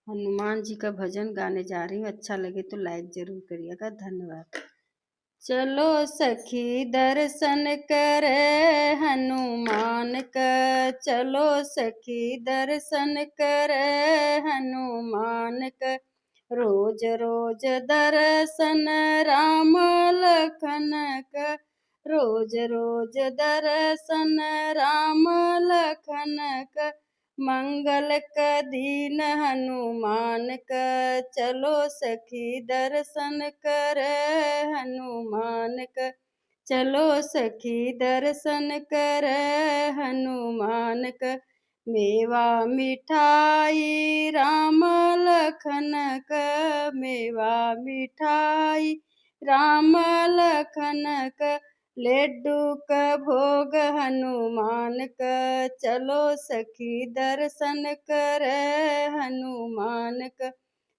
हनुमान जी का भजन गाने जा रही हूँ। अच्छा लगे तो लाइक जरूर करिएगा। धन्यवाद। चलो सखी दर्शन करे हनुमान का, चलो सखी दर्शन करे हनुमान का। रोज रोज दर्शन राम लखन का, रोज रोज दर्शन राम लखन का। मंगल का दीन हनुमान का, चलो सखी दर्शन करे हनुमान का। चलो सखी दर्शन करे हनुमान का। मेवा मिठाई राम लखन का, मेवा मिठाई राम लखन का। लड्डू का भोग हनुमान का, चलो सखी दर्शन करे हनुमान का।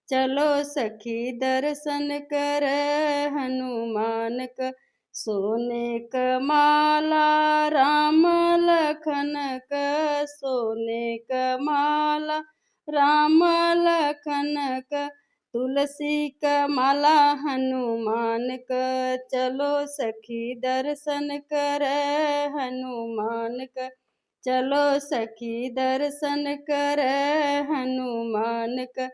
चलो सखी दर्शन करे हनुमान का। सोने का माला राम लखन का, सोने का माला राम लखन का। तुलसी का माला हनुमान का, चलो सखी दर्शन करे हनुमान का। चलो सखी दर्शन करे हनुमान का।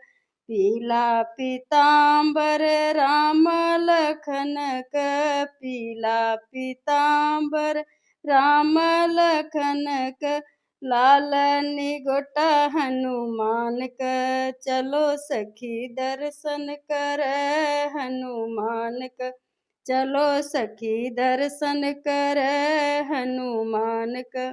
पीला पीताम्बर राम लखन का, पीला पीताम्बर राम लखन का। लाल निगोटा हनुमान का, चलो सखी दर्शन करे हनुमान का। चलो सखी दर्शन करे हनुमान का।